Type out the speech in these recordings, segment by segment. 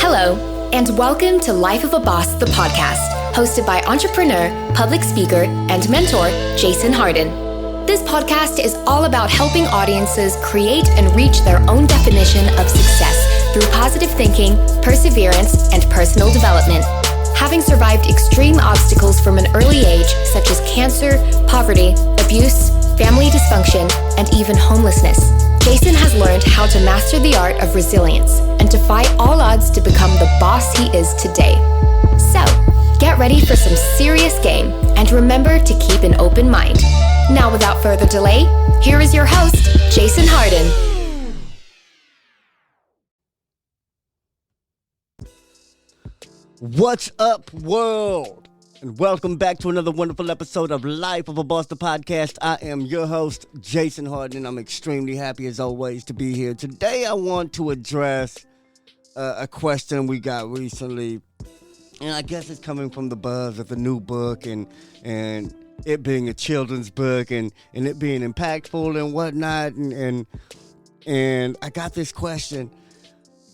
Hello, and welcome to Life of a Boss, the podcast, hosted by entrepreneur, public speaker, and mentor, Jason Hardin. This podcast is all about helping audiences create and reach their own definition of success through positive thinking, perseverance, and personal development. Having survived extreme obstacles from an early age, such as cancer, poverty, abuse, family dysfunction, and even homelessness, Jason has learned how to master the art of resilience and defy all odds to become the boss he is today. So, get ready for some serious game and remember to keep an open mind. Now, without further delay, here is your host, Jason Hardin. What's up, world? And welcome back to another wonderful episode of Life of a Boss, the podcast. I am your host, Jason Hardin. I'm extremely happy, as always, to be here. Today, I want to address a question we got recently. And I guess it's coming from the buzz of the new book and it being a children's book and it being impactful and whatnot. And I got this question.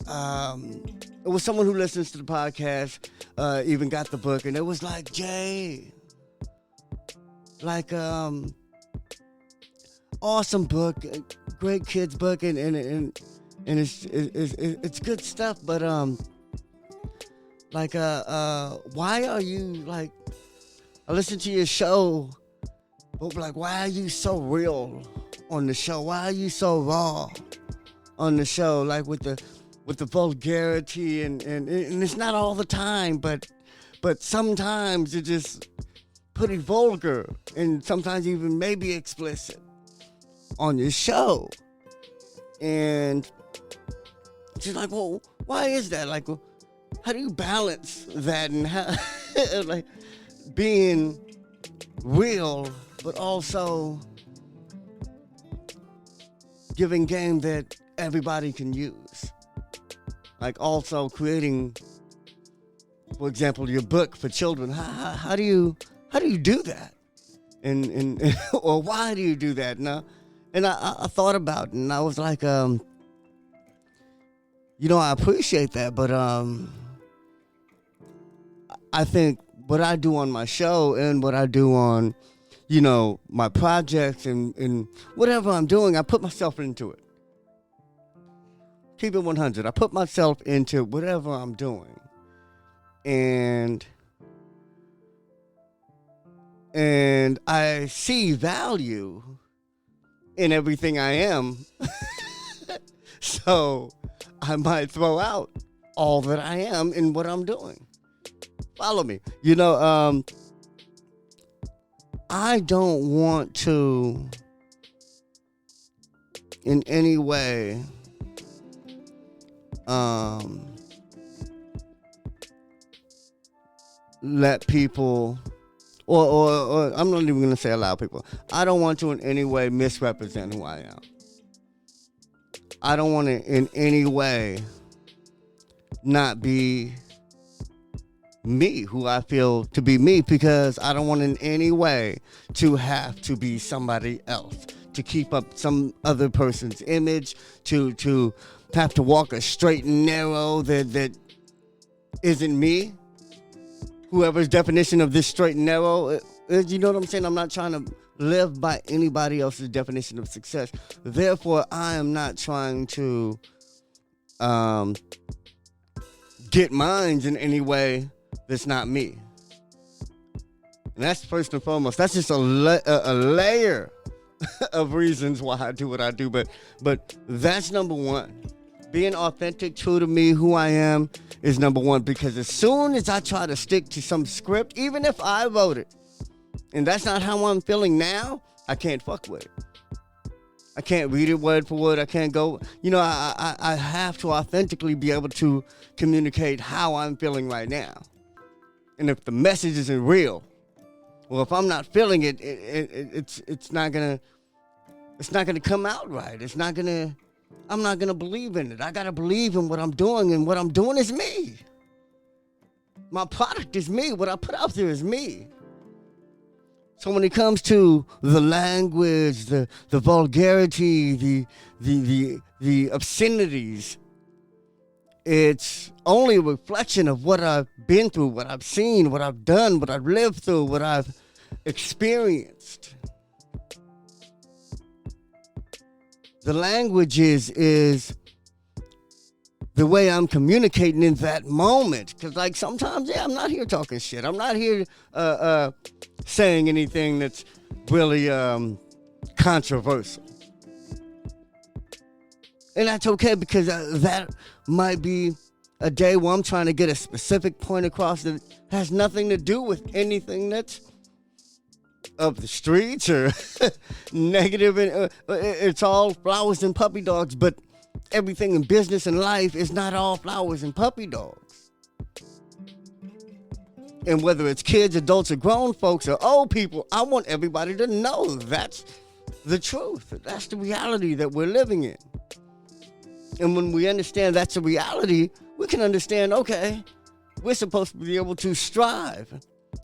It was someone who listens to the podcast, even got the book, and it was like, Jay, like, awesome book, great kids book, and it's good stuff, but, why are you, like, I listen to your show, but, like, why are you so real on the show? Why are you so raw on the show, like, with the vulgarity and it's not all the time, but sometimes you're just pretty vulgar and sometimes even maybe explicit on your show. And she's like, well, why is that? Like, how do you balance that and how, like, being real, but also giving game that everybody can use? Like also creating, for example, your book for children. How do you do that? And or why do you do that? And I thought about it, and I was like, I appreciate that, but I think what I do on my show and what I do on, my projects and whatever I'm doing, I put myself into it. Keep it 100. I put myself into whatever I'm doing. And I see value in everything I am. So I might throw out all that I am in what I'm doing. Follow me. I don't want to in any way let people, or I'm not even going to say allow people. I don't want to in any way misrepresent who I am. I don't want to in any way not be me, who I feel to be me, because I don't want in any way to have to be somebody else, to keep up some other person's image, to have to walk a straight and narrow that isn't me. Whoever's definition of this straight and narrow, you know what I'm saying? I'm not trying to live by anybody else's definition of success. Therefore, I am not trying to get mine in any way that's not me. And that's first and foremost. That's just a layer of reasons why I do what I do. But that's number one. Being authentic, true to me, who I am, is number one. Because as soon as I try to stick to some script, even if I wrote it, and that's not how I'm feeling now, I can't fuck with it. I can't read it word for word. I can't go, I have to authentically be able to communicate how I'm feeling right now. And if the message isn't real, well, if I'm not feeling it, it's not gonna come out right. I'm not gonna believe in it. I gotta believe in what I'm doing, and what I'm doing is me. My product is me. What I put out there is me. So when it comes to the language, the vulgarity, the obscenities, it's only a reflection of what I've been through, what I've seen, what I've done, what I've lived through, what I've experienced. The language is the way I'm communicating in that moment. Because, like, sometimes, I'm not here talking shit. I'm not here saying anything that's really controversial. And that's okay, because that might be a day where I'm trying to get a specific point across that has nothing to do with anything that's of the streets or negative. And it's all flowers and puppy dogs, but everything in business and life is not all flowers and puppy dogs. And whether it's kids, adults, or grown folks, or old people, I want everybody to know that's the truth. That's the reality that we're living in. And when we understand that's a reality, we can understand, okay, we're supposed to be able to strive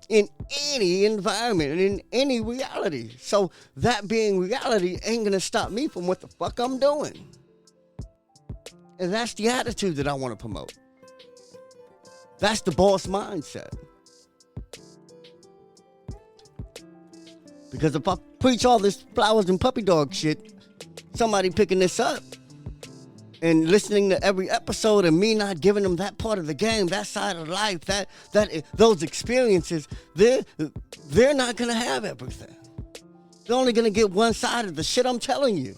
in any environment and in any reality. So that being reality ain't gonna stop me from what the fuck I'm doing. And that's the attitude that I want to promote. That's the boss mindset. Because if I preach all this flowers and puppy dog shit, somebody picking this up and listening to every episode and me not giving them that part of the game, that side of life, those experiences, they're not gonna have everything. They're only gonna get one side of the shit I'm telling you.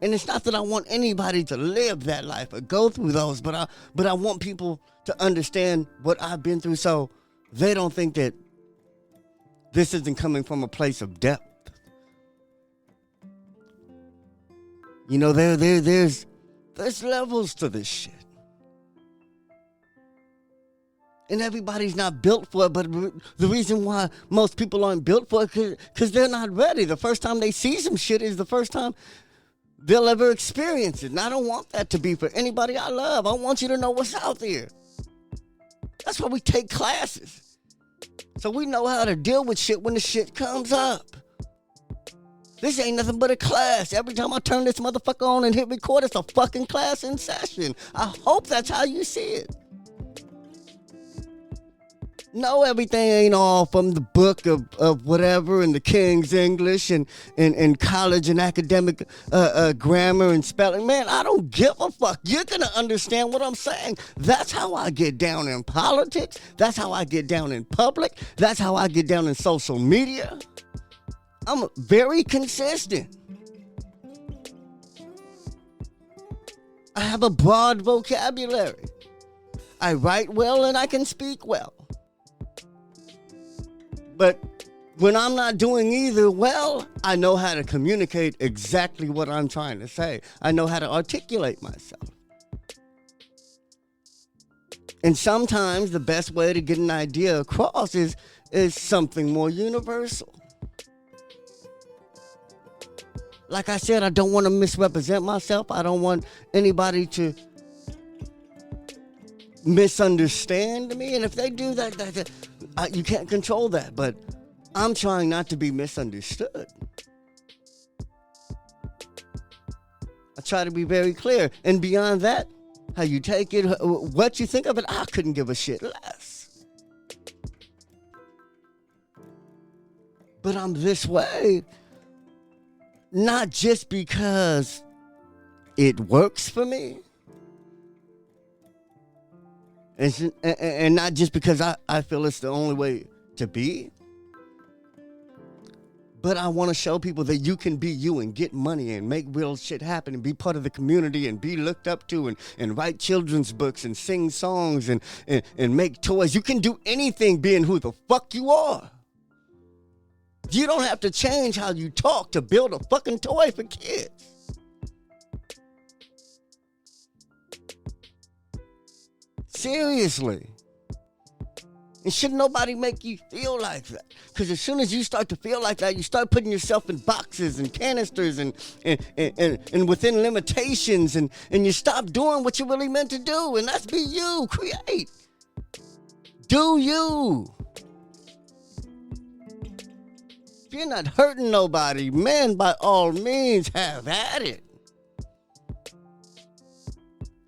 And it's not that I want anybody to live that life or go through those, but I want people to understand what I've been through, so they don't think that this isn't coming from a place of depth. You know, there's levels to this shit. And everybody's not built for it, but the reason why most people aren't built for it, because they're not ready. The first time they see some shit is the first time they'll ever experience it. And I don't want that to be for anybody I love. I want you to know what's out there. That's why we take classes. So we know how to deal with shit when the shit comes up. This ain't nothing but a class. Every time I turn this motherfucker on and hit record, it's a fucking class in session. I hope that's how you see it. No, everything ain't all from the book of whatever and the King's English and college and academic grammar and spelling. Man, I don't give a fuck. You're going to understand what I'm saying. That's how I get down in politics. That's how I get down in public. That's how I get down in social media. I'm very consistent. I have a broad vocabulary. I write well and I can speak well. But when I'm not doing either well, I know how to communicate exactly what I'm trying to say. I know how to articulate myself. And sometimes the best way to get an idea across is something more universal. Like I said, I don't want to misrepresent myself. I don't want anybody to misunderstand me. And if they do that, you can't control that. But I'm trying not to be misunderstood. I try to be very clear. And beyond that, how you take it, what you think of it, I couldn't give a shit less. But I'm this way, not just because it works for me, and not just because I feel it's the only way to be, but I want to show people that you can be you and get money and make real shit happen and be part of the community and be looked up to and write children's books and sing songs and make toys. You can do anything being who the fuck you are. You don't have to change how you talk to build a fucking toy for kids. Seriously. And should nobody make you feel like that? Because as soon as you start to feel like that, you start putting yourself in boxes and canisters and within limitations, and you stop doing what you're really meant to do, and that's be you. Create. Do you. If you're not hurting nobody, man, by all means, have at it.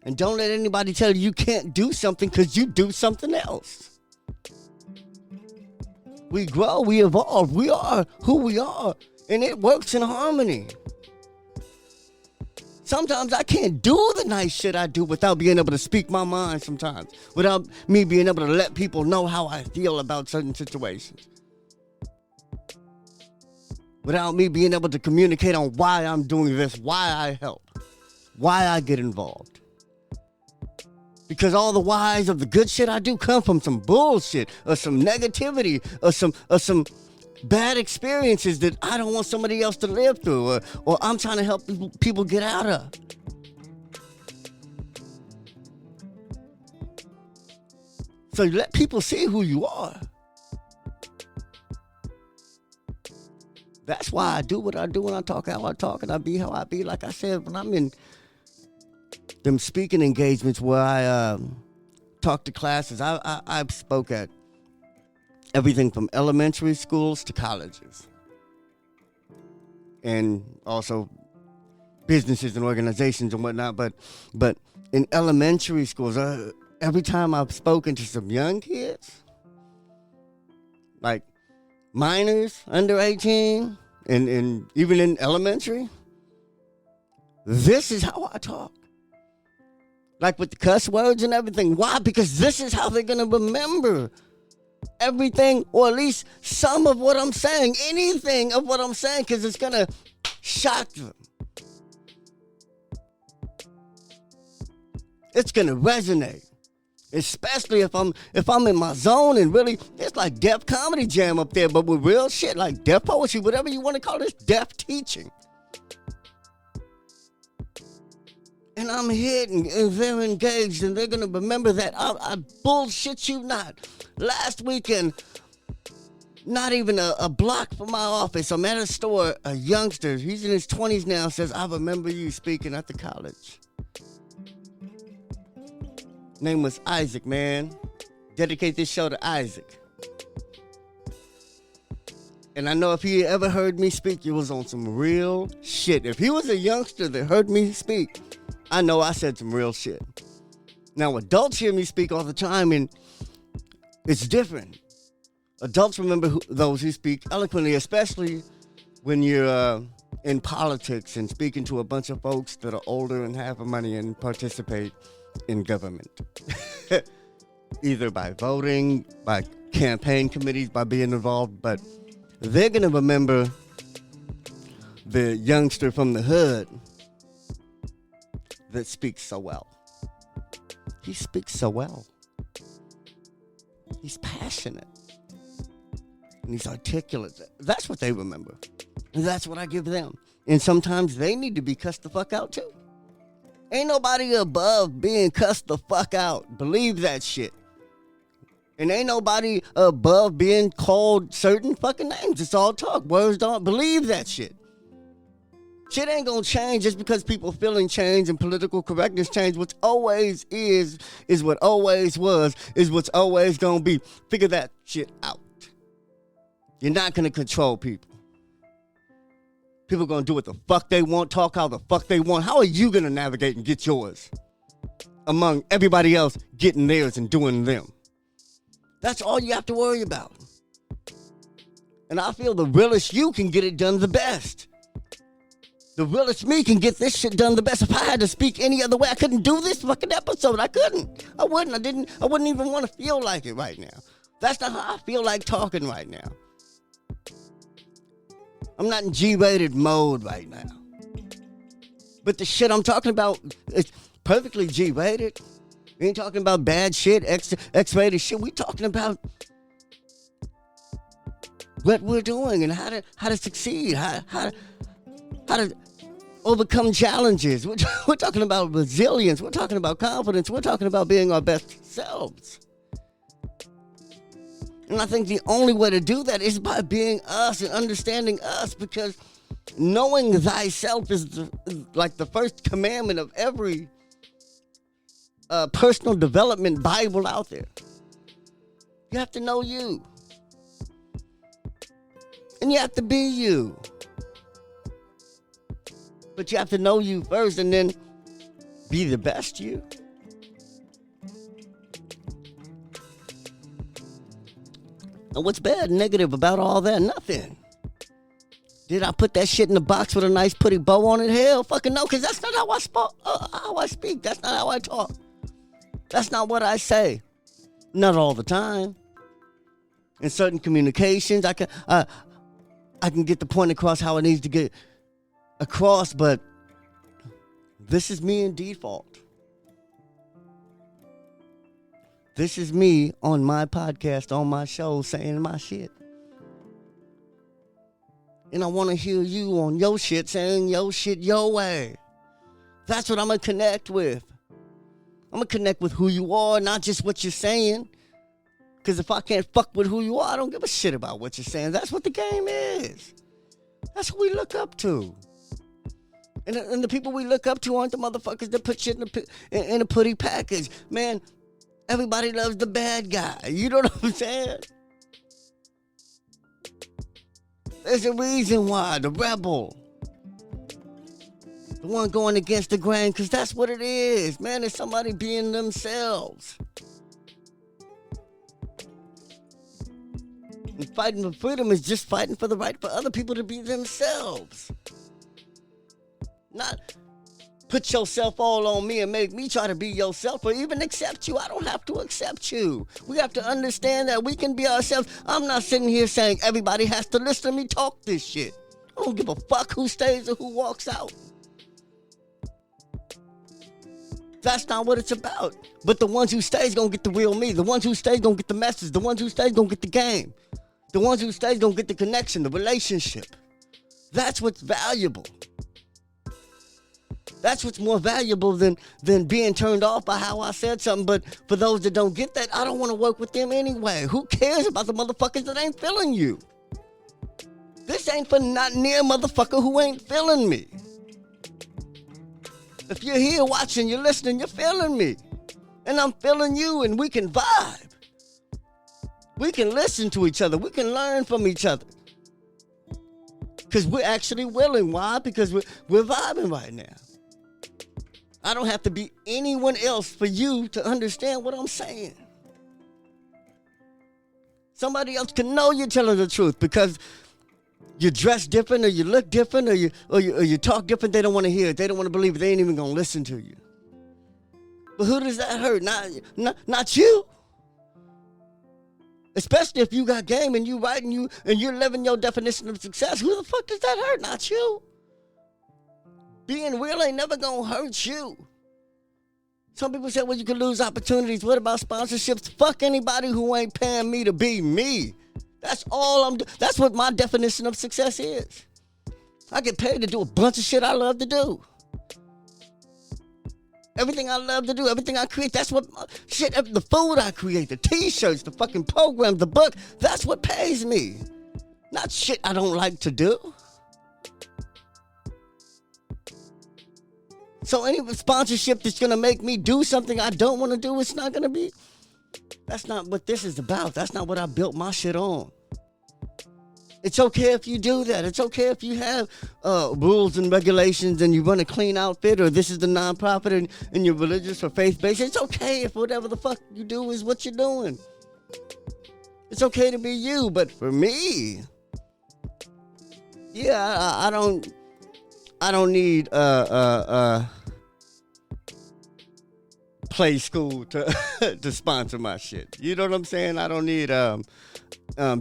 And don't let anybody tell you can't do something because you do something else. We grow, we evolve, we are who we are, and it works in harmony. Sometimes I can't do the nice shit I do without being able to speak my mind sometimes, without me being able to let people know how I feel about certain situations. Without me being able to communicate on why I'm doing this, why I help, why I get involved. Because all the whys of the good shit I do come from some bullshit or some negativity or some bad experiences that I don't want somebody else to live through or I'm trying to help people get out of. So you let people see who you are. That's why I do what I do when I talk how I talk and I be how I be. Like I said, when I'm in them speaking engagements where I talk to classes, I've spoke at everything from elementary schools to colleges. And also businesses and organizations and whatnot. But in elementary schools, every time I've spoken to some young kids, like minors under 18, and even in elementary, this is how I talk. Like with the cuss words and everything. Why? Because this is how they're going to remember everything, or at least some of what I'm saying, anything of what I'm saying, because it's going to shock them. It's going to resonate. Especially if I'm in my zone and really, it's like deaf comedy jam up there, but with real shit, like deaf poetry, whatever you want to call this, deaf teaching. And I'm hitting, and they're engaged, and they're going to remember that. I bullshit you not. Last weekend, not even a block from my office, I'm at a store, a youngster, he's in his 20s now, says, I remember you speaking at the college. Name was Isaac, man. Dedicate this show to Isaac. And I know if he ever heard me speak, it was on some real shit. If he was a youngster that heard me speak, I know I said some real shit. Now, adults hear me speak all the time, and it's different. Adults remember those who speak eloquently, especially when you're in politics and speaking to a bunch of folks that are older and have money and participate in government. Either by voting, by campaign committees, by being involved, but they're going to remember the youngster from the hood that speaks so well. He speaks so well. He's passionate. And he's articulate. That's what they remember. And that's what I give them. And sometimes they need to be cussed the fuck out too. Ain't nobody above being cussed the fuck out. Believe that shit. And ain't nobody above being called certain fucking names. It's all talk. Words don't. Believe that shit. Shit ain't gonna change just because people feeling change and political correctness change. What's always is what always was, is what's always gonna be. Figure that shit out. You're not gonna control people. People are going to do what the fuck they want, talk how the fuck they want. How are you going to navigate and get yours among everybody else getting theirs and doing them? That's all you have to worry about. And I feel the realest you can get it done the best. The realest me can get this shit done the best. If I had to speak any other way, I couldn't do this fucking episode. I couldn't. I wouldn't. I wouldn't even want to feel like it right now. That's not how I feel like talking right now. I'm not in G-rated mode right now. But the shit I'm talking about is perfectly G-rated. We ain't talking about bad shit, X-rated shit. We talking about what we're doing and how to succeed, how to overcome challenges. We're talking about resilience. We're talking about confidence. We're talking about being our best selves. And I think the only way to do that is by being us and understanding us, because knowing thyself is like the first commandment of every personal development Bible out there. You have to know you. And you have to be you. But you have to know you first, and then be the best you? And what's bad and negative about all that? Nothing. Did I put that shit in the box with a nice pretty bow on it? Hell fucking no, because that's not how I speak. That's not how I talk. That's not what I say. Not all the time. In certain communications, I can get the point across how it needs to get across, but this is me in default. This is me on my podcast, on my show, saying my shit. And I want to hear you on your shit, saying your shit your way. That's what I'm going to connect with. I'm going to connect with who you are, not just what you're saying. Because if I can't fuck with who you are, I don't give a shit about what you're saying. That's what the game is. That's who we look up to. And the people we look up to aren't the motherfuckers that put shit in a putty package. Man, everybody loves the bad guy. You know what I'm saying? There's a reason why. The rebel. The one going against the grain, because that's what it is. Man, it's somebody being themselves. And fighting for freedom is just fighting for the right for other people to be themselves. Not put yourself all on me and make me try to be yourself or even accept you. I don't have to accept you. We have to understand that we can be ourselves. I'm not sitting here saying everybody has to listen to me talk this shit. I don't give a fuck who stays or who walks out. That's not what it's about. But the ones who stays gonna get the real me. The ones who stays gonna get the message. The ones who stays gonna get the game. The ones who stays gonna get the connection, the relationship. That's what's valuable. That's what's more valuable than being turned off by how I said something. But for those that don't get that, I don't want to work with them anyway. Who cares about the motherfuckers that ain't feeling you? This ain't for not near motherfucker who ain't feeling me. If you're here watching, you're listening, you're feeling me. And I'm feeling you, and we can vibe. We can listen to each other. We can learn from each other. Because we're actually willing. Why? Because we're vibing right now. I don't have to be anyone else for you to understand what I'm saying. Somebody else can know you're telling the truth because you dress different or you look different or you talk different. They don't want to hear it. They don't want to believe it. They ain't even going to listen to you. But who does that hurt? Not you. Especially if you got game and you right and you're living your definition of success. Who the fuck does that hurt? Not you. Being real ain't never gonna hurt you. Some people say, well, you can lose opportunities. What about sponsorships? Fuck anybody who ain't paying me to be me. That's all I'm doing. That's what my definition of success is. I get paid to do a bunch of shit I love to do. Everything I love to do, everything I create, that's what shit, the food I create, the t-shirts, the fucking programs, the book, that's what pays me. Not shit I don't like to do. So any sponsorship that's going to make me do something I don't want to do, it's not going to be. That's not what this is about. That's not what I built my shit on. It's okay if you do that. It's okay if you have rules and regulations and you run a clean outfit or this is the nonprofit and you're religious or faith-based. It's okay if whatever the fuck you do is what you're doing. It's okay to be you. But for me, yeah, I don't need Play School to sponsor my shit. You know what I'm saying? I don't need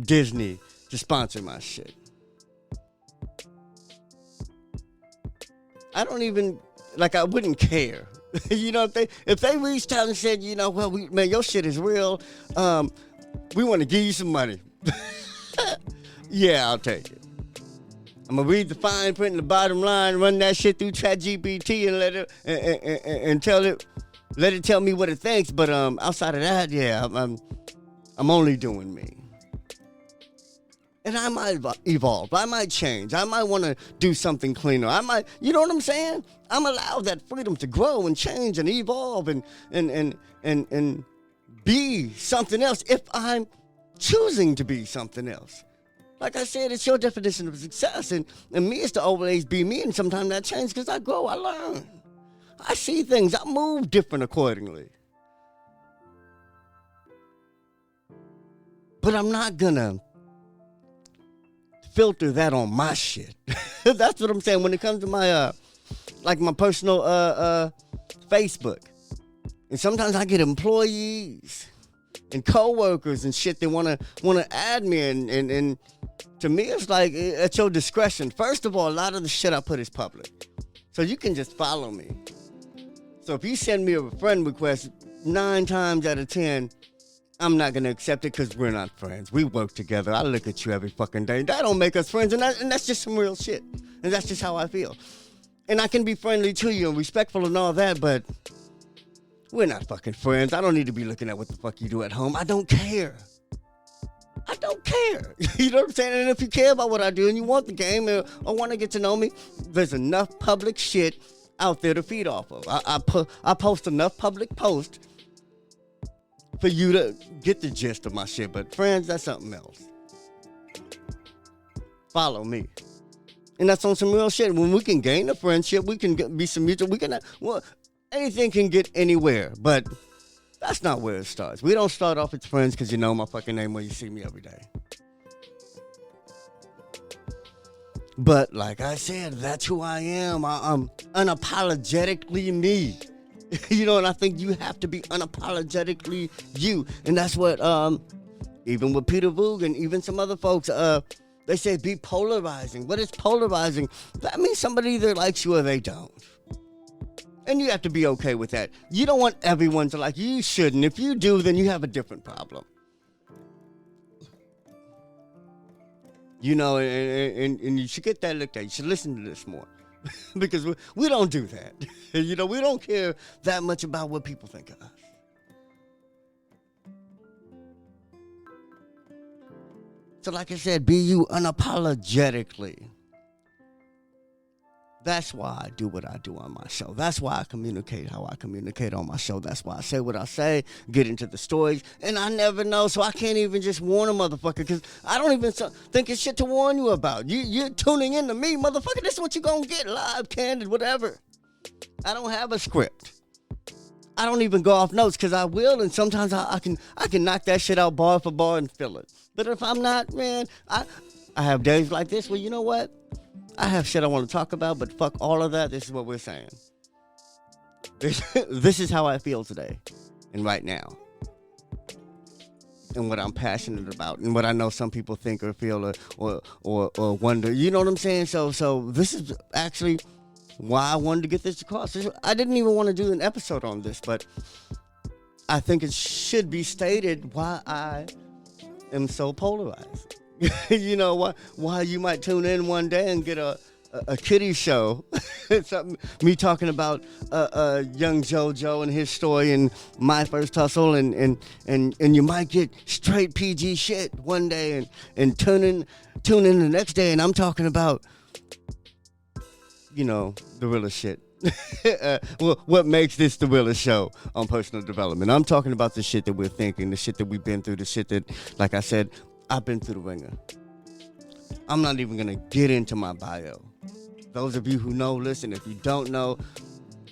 Disney to sponsor my shit. I don't even I wouldn't care. You know, if they reached out and said, you know, well, man, your shit is real. We want to give you some money. Yeah, I'll take it. I'm gonna read the fine print in the bottom line, run that shit through ChatGPT and let it and let it tell me what it thinks. But outside of that, yeah, I'm only doing me. And I might evolve. I might change. I might want to do something cleaner. I might, you know what I'm saying? I'm allowed that freedom to grow and change and evolve and be something else if I'm choosing to be something else. Like I said, it's your definition of success. And me is to always be me. And sometimes that changes because I grow, I learn. I see things. I move different accordingly. But I'm not gonna filter that on my shit. That's what I'm saying. When it comes to my my personal Facebook. And sometimes I get employees and coworkers and shit that wanna add me, and to me it's like at your discretion. First of all, a lot of the shit I put is public, so you can just follow me. So if you send me a friend request, 9 times out of 10, I'm not gonna accept it because we're not friends. We work together. I look at you every fucking day. That don't make us friends, and that's just some real shit. And that's just how I feel. And I can be friendly to you and respectful and all that, but we're not fucking friends. I don't need to be looking at what the fuck you do at home. I don't care. I don't care. You know what I'm saying? And if you care about what I do and you want the game or want to get to know me, there's enough public shit out there to feed off of. I post enough public posts for you to get the gist of my shit. But friends, that's something else. Follow me. And that's on some real shit. When we can gain a friendship, we can be some mutual. Anything can get anywhere, but that's not where it starts. We don't start off as friends because you know my fucking name when you see me every day. But like I said, that's who I am. I'm unapologetically me. You know, and I think you have to be unapologetically you. And that's what, even with Peter Voog and even some other folks, they say be polarizing. What is polarizing? That means somebody either likes you or they don't. And you have to be okay with that. You don't want everyone to like you. You shouldn't. If you do, then you have a different problem. You know, and you should get that looked at. You should listen to this more. Because we don't do that. You know, we don't care that much about what people think of us. So like I said, be you unapologetically. That's why I do what I do on my show. That's why I communicate how I communicate on my show. That's why I say what I say, get into the stories, and I never know, so I can't even just warn a motherfucker, because I don't even think it's shit to warn you about. You're tuning in to me, motherfucker. This is what you're going to get, live, candid, whatever. I don't have a script. I don't even go off notes, because I will, and sometimes I can knock that shit out bar for bar and fill it. But if I'm not, man, I have days like this where, you know what? I have shit I want to talk about, but fuck all of that. This is what we're saying. This is how I feel today and right now. And what I'm passionate about and what I know some people think or feel or wonder. You know what I'm saying? So this is actually why I wanted to get this across. I didn't even want to do an episode on this, but I think it should be stated why I am so polarized. You know, why you might tune in one day and get a kiddie show. Me talking about young JoJo and his story and my first hustle, and you might get straight PG shit one day and tune in the next day, and I'm talking about, you know, the realest shit. What makes this the realest show on personal development? I'm talking about the shit that we're thinking, the shit that we've been through, the shit that, like I said, I've been through the ringer. I'm not even going to get into my bio. Those of you who know, listen. If you don't know,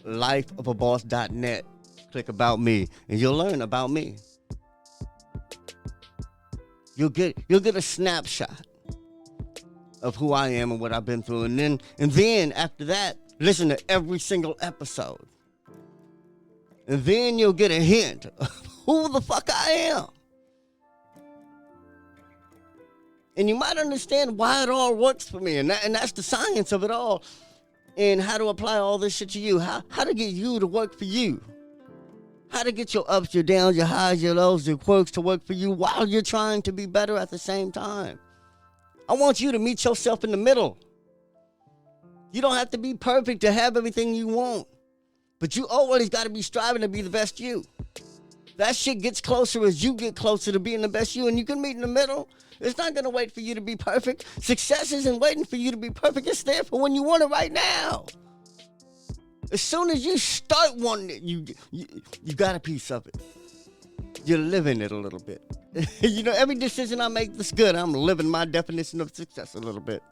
lifeofaboss.net. Click about me, and you'll learn about me. You'll get a snapshot of who I am and what I've been through. And then after that, listen to every single episode. And then you'll get a hint of who the fuck I am. And you might understand why it all works for me. And that's the science of it all. And how to apply all this shit to you. How to get you to work for you. How to get your ups, your downs, your highs, your lows, your quirks to work for you while you're trying to be better at the same time. I want you to meet yourself in the middle. You don't have to be perfect to have everything you want. But you always got to be striving to be the best you. That shit gets closer as you get closer to being the best you. And you can meet in the middle. It's not going to wait for you to be perfect. Success isn't waiting for you to be perfect. It's there for when you want it right now. As soon as you start wanting it, you got a piece of it. You're living it a little bit. You know, every decision I make that's good, I'm living my definition of success a little bit.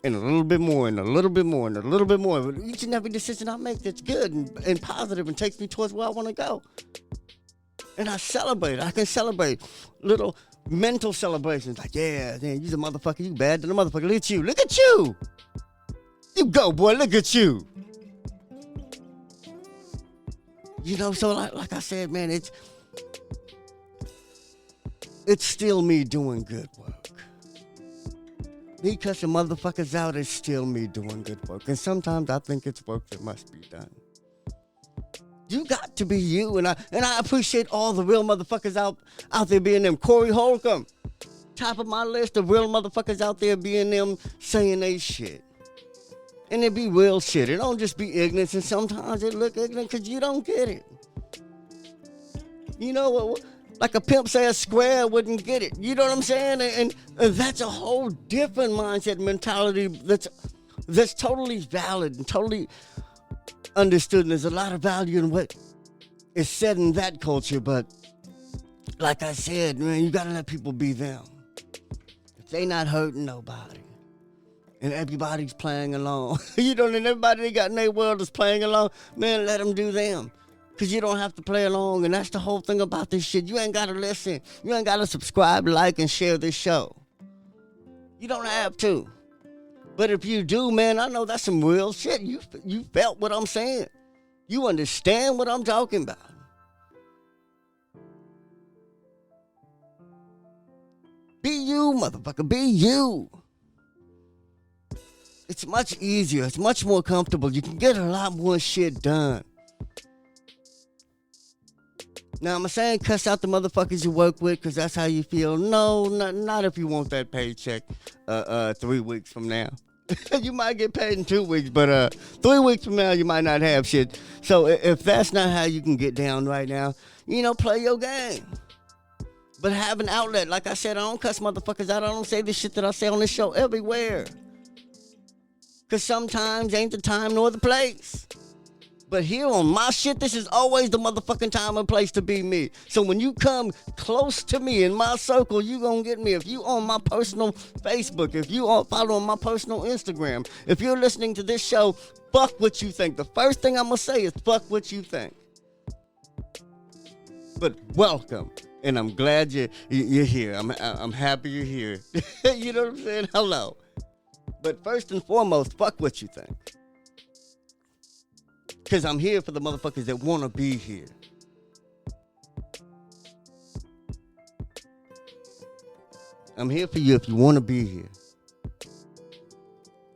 and a little bit more, and a little bit more, and a little bit more. But each and every decision I make that's good and positive and takes me towards where I want to go. And I celebrate. I can celebrate little mental celebrations. Like, yeah, man, you's a motherfucker. You bad than a motherfucker. Look at you. Look at you. You go, boy. Look at you. You know, so like I said, man, it's still me doing good work. Me cussing motherfuckers out is still me doing good work. And sometimes I think it's work that must be done. You got to be you, and I appreciate all the real motherfuckers out there being them. Corey Holcomb, top of my list of real motherfuckers out there being them saying they shit. And it be real shit. It don't just be ignorance, and sometimes it look ignorant because you don't get it. You know what? Like a pimp say a square wouldn't get it. You know what I'm saying? And that's a whole different mindset mentality that's totally valid and totally understood. And there's a lot of value in what is said in that culture. But like I said, man, you got to let people be them. If they not hurting nobody and everybody's playing along, you know, and everybody they got in their world is playing along, man, let them do them. Because you don't have to play along, and that's the whole thing about this shit. You ain't got to listen. You ain't got to subscribe, like, and share this show. You don't have to. But if you do, man, I know that's some real shit. You felt what I'm saying. You understand what I'm talking about. Be you, motherfucker. Be you. It's much easier. It's much more comfortable. You can get a lot more shit done. Now, am I saying cuss out the motherfuckers you work with because that's how you feel? No, not if you want that paycheck 3 weeks from now. You might get paid in 2 weeks, but 3 weeks from now, you might not have shit. So if that's not how you can get down right now, you know, play your game. But have an outlet. Like I said, I don't cuss motherfuckers out. I don't say the shit that I say on this show everywhere. Because sometimes ain't the time nor the place. But here on my shit, this is always the motherfucking time and place to be me. So when you come close to me in my circle, you gonna get me. If you on my personal Facebook, if you are following my personal Instagram, if you're listening to this show, fuck what you think. The first thing I'm gonna say is fuck what you think. But welcome, and I'm glad you're here. I'm happy you're here. You know what I'm saying? Hello. But first and foremost, fuck what you think. Because I'm here for the motherfuckers that want to be here. I'm here for you if you want to be here.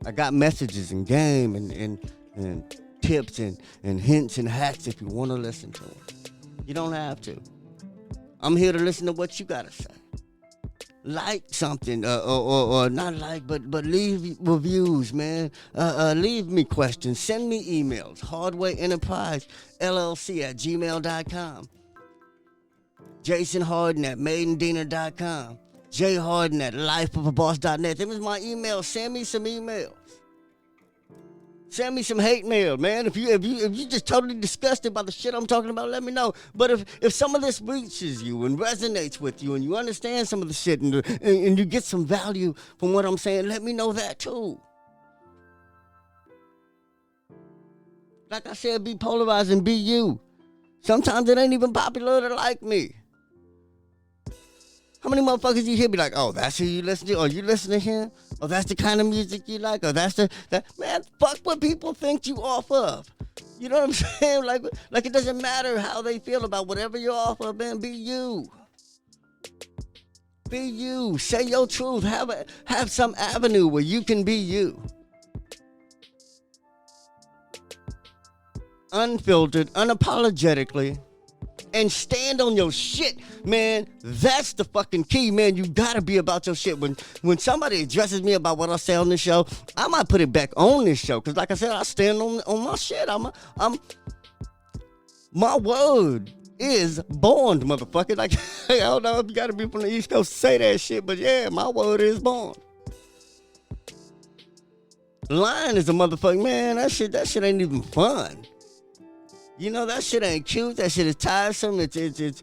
I got messages and game and tips and hints and hacks if you want to listen to them. You don't have to. I'm here to listen to what you got to say. Like something, or not like, but leave reviews, man. Leave me questions. Send me emails. Hardway Enterprise LLC at gmail.com. Jason Hardin at maidendina.com. J Hardin at lifeofaboss.net. Them is my email. Send me some emails. Send me some hate mail, man. If you just totally disgusted by the shit I'm talking about, let me know. But if some of this reaches you and resonates with you and you understand some of the shit and you get some value from what I'm saying, let me know that too. Like I said, be polarized and be you. Sometimes it ain't even popular to like me. How many motherfuckers you hear be like, oh, that's who you listen to? Or you listen to him? Or that's the kind of music you like? Or that's that man, fuck what people think you off of. You know what I'm saying? Like it doesn't matter how they feel about whatever you're off of, man. Be you. Be you. Say your truth. Have some avenue where you can be you. Unfiltered, unapologetically. And stand on your shit, man. That's the fucking key, man. You gotta be about your shit. When somebody addresses me about what I say on this show, I might put it back on this show. Cause like I said, I stand on my shit. My word is bond, motherfucker. Like, I don't know if you gotta be from the East Coast to say that shit, but yeah, my word is bond. Lying is a motherfucker, man. That shit ain't even fun. You know, that shit ain't cute. That shit is tiresome. It's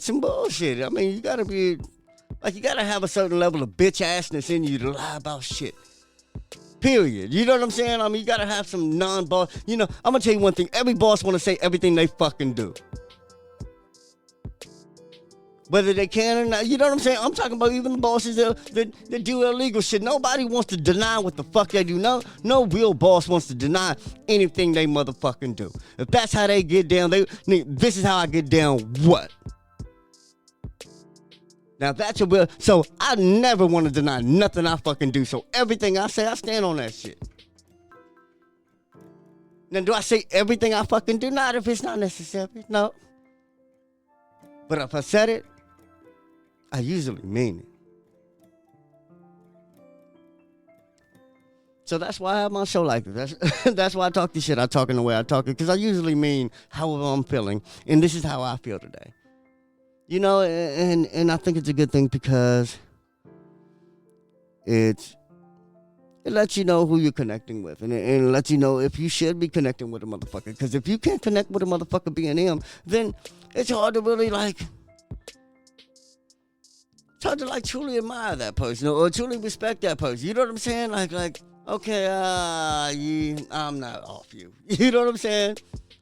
some bullshit. I mean, you gotta have a certain level of bitch assness in you to lie about shit. Period. You know what I'm saying? I mean, you gotta have some non-boss. You know, I'm gonna tell you one thing. Every boss wanna say everything they fucking do. Whether they can or not. You know what I'm saying? I'm talking about even the bosses that do illegal shit. Nobody wants to deny what the fuck they do. No real boss wants to deny anything they motherfucking do. If that's how they get down, this is how I get down, what? Now that's a real, so I never want to deny nothing I fucking do. So everything I say, I stand on that shit. Now do I say everything I fucking do? Not if it's not necessary, no. But if I said it, I usually mean it. So that's why I have my show like this. That's why I talk this shit. I talk in the way I talk it, because I usually mean however I'm feeling. And this is how I feel today. You know, and I think it's a good thing because it lets you know who you're connecting with. And it lets you know if you should be connecting with a motherfucker. Because if you can't connect with a motherfucker being him, then it's hard to really truly admire that person or truly respect that person. You know what I'm saying? Like, okay, I'm not off you. You know what I'm saying?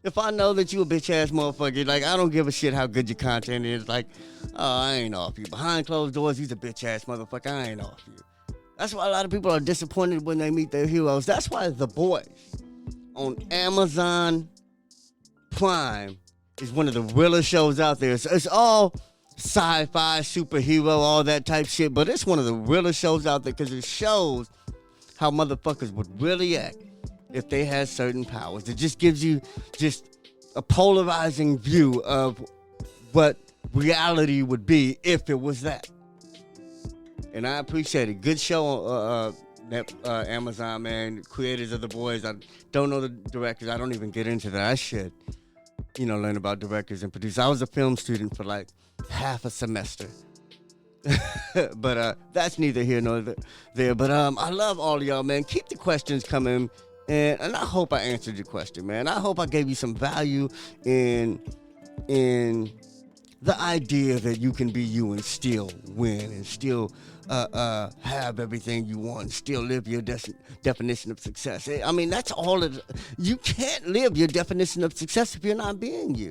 If I know that you a bitch ass motherfucker, like, I don't give a shit how good your content is. Like, I ain't off you. Behind closed doors, he's a bitch ass motherfucker. I ain't off you. That's why a lot of people are disappointed when they meet their heroes. That's why The Boys on Amazon Prime is one of the realest shows out there. It's all sci-fi, superhero, all that type shit, but it's one of the realest shows out there because it shows how motherfuckers would really act if they had certain powers. It just gives you just a polarizing view of what reality would be if it was that. And I appreciate it. Good show on Amazon, man. Creators of The Boys. I don't know the directors. I don't even get into that. I should, learn about directors and producers. I was a film student for like half a semester. But that's neither here nor there. But I love all of y'all, man. Keep the questions coming. And I hope I answered your question, man. I hope I gave you some value in the idea that you can be you and still win and still have everything you want and still live your definition of success. I mean, that's all it. You can't live your definition of success if you're not being you.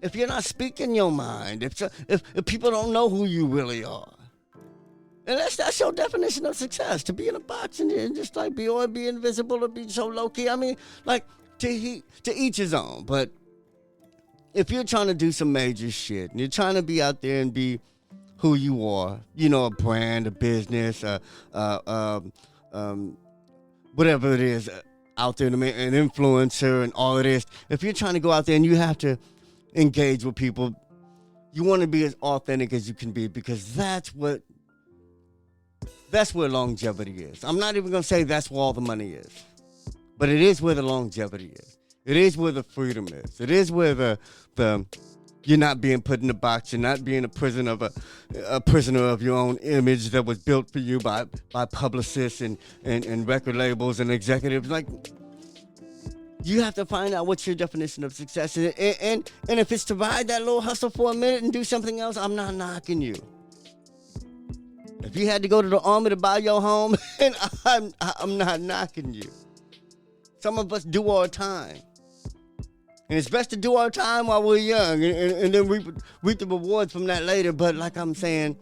If you're not speaking your mind, if people don't know who you really are. And that's your definition of success, to be in a box and just like be invisible or be so low-key. I mean, like, to each his own. But if you're trying to do some major shit and you're trying to be out there and be who you are, a brand, a business, whatever it is out there, an influencer and all of this, if you're trying to go out there and you have to engage with people, you want to be as authentic as you can be, because that's where longevity is. I'm not even going to say that's where all the money is, but it is where the longevity is. It is where the freedom is. It is where the you're not being put in a box. You're not being a prisoner of your own image that was built for you by publicists and record labels and executives. Like, you have to find out what's your definition of success. And if it's to ride that little hustle for a minute and do something else, I'm not knocking you. If you had to go to the army to buy your home, and I'm not knocking you. Some of us do our time. And it's best to do our time while we're young and then reap the rewards from that later. But like I'm saying,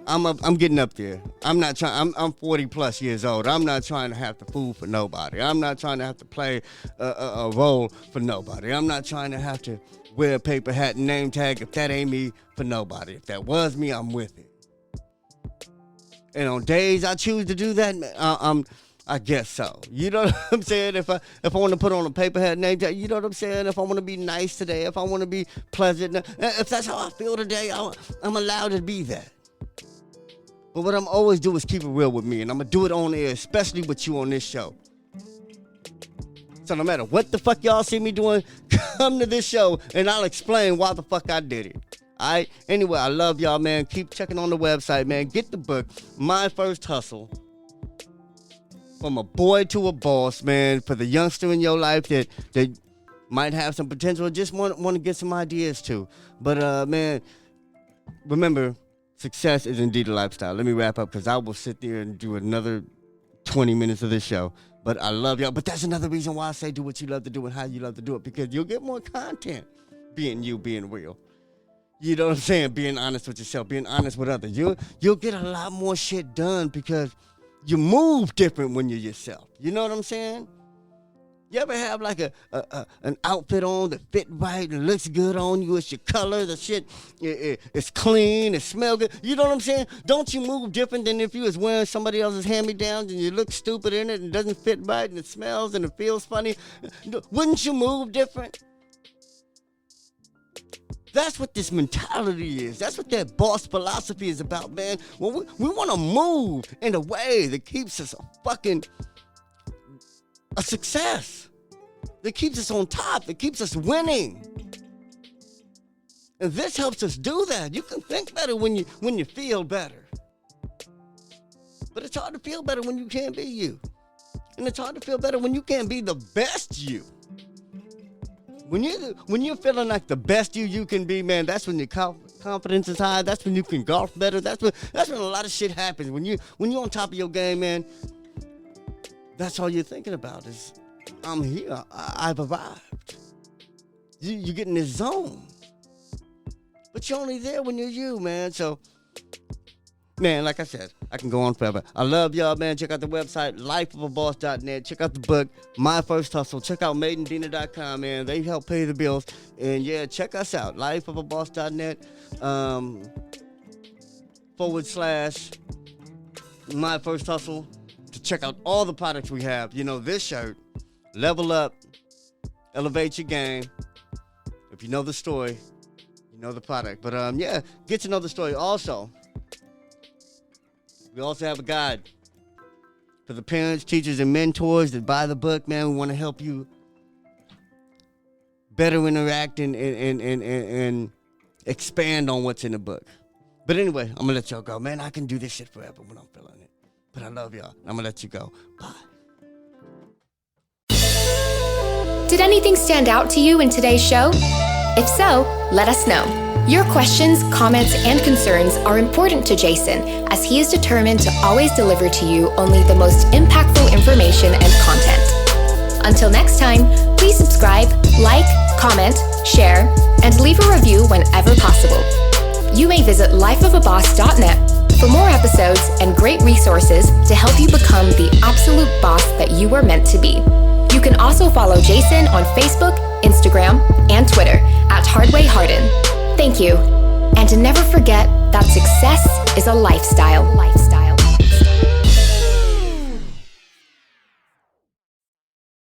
I'm getting up there. I'm 40 plus years old. I'm not trying to have to fool for nobody. I'm not trying to have to play a role for nobody. I'm not trying to have to wear a paper hat and name tag if that ain't me for nobody. If that was me, I'm with it. And on days I choose to do that, I guess so. You know what I'm saying? If I want to put on a paper hat name tag, you know what I'm saying? If I want to be nice today, if I want to be pleasant, if that's how I feel today, I'm allowed to be that. But what I'm always do is keep it real with me, and I'm going to do it on air, especially with you on this show. So no matter what the fuck y'all see me doing, come to this show, and I'll explain why the fuck I did it. All right? Anyway, I love y'all, man. Keep checking on the website, man. Get the book, My First Hustle. From a boy to a boss, man. For the youngster in your life that might have some potential, just want to get some ideas too. But, man, remember, success is indeed a lifestyle. Let me wrap up because I will sit there and do another 20 minutes of this show. But I love y'all. But that's another reason why I say do what you love to do and how you love to do it, because you'll get more content being you, being real. You know what I'm saying? Being honest with yourself, being honest with others. You'll get a lot more shit done because you move different when you're yourself. You know what I'm saying? You ever have like an outfit on that fit right and looks good on you? It's your color, the shit, it's clean, it smells good. You know what I'm saying? Don't you move different than if you was wearing somebody else's hand-me-downs and you look stupid in it and doesn't fit right and it smells and it feels funny? Wouldn't you move different? That's what this mentality is. That's what that boss philosophy is about, man. Well, we want to move in a way that keeps us a success, that keeps us on top, that keeps us winning. And this helps us do that. You can think better when you feel better. But it's hard to feel better when you can't be you. And it's hard to feel better when you can't be the best you. When you're feeling like the best you can be, man, that's when your confidence is high. That's when you can golf better. That's when a lot of shit happens. When you're on top of your game, man, that's all you're thinking about is, I'm here. I've arrived. You get in this zone. But you're only there when you're you, man. So, man, like I said, I can go on forever. I love y'all, man. Check out the website, lifeofaboss.net. Check out the book, My First Hustle. Check out madeandina.com, man. They help pay the bills. And, yeah, check us out, lifeofaboss.net / My First Hustle. To check out all the products we have. You know, this shirt, level up, elevate your game. If you know the story, you know the product. But, yeah, get to know the story. Also, we also have a guide for the parents, teachers, and mentors that buy the book, man. We want to help you better interact and expand on what's in the book. But anyway, I'm going to let y'all go. Man, I can do this shit forever when I'm feeling it. But I love y'all. I'm going to let you go. Bye. Did anything stand out to you in today's show? If so, let us know. Your questions, comments, and concerns are important to Jason, as he is determined to always deliver to you only the most impactful information and content. Until next time, please subscribe, like, comment, share, and leave a review whenever possible. You may visit lifeofaboss.net for more episodes and great resources to help you become the absolute boss that you were meant to be. You can also follow Jason on Facebook, Instagram, and Twitter at Hardin. Thank you. And never forget that success is a lifestyle.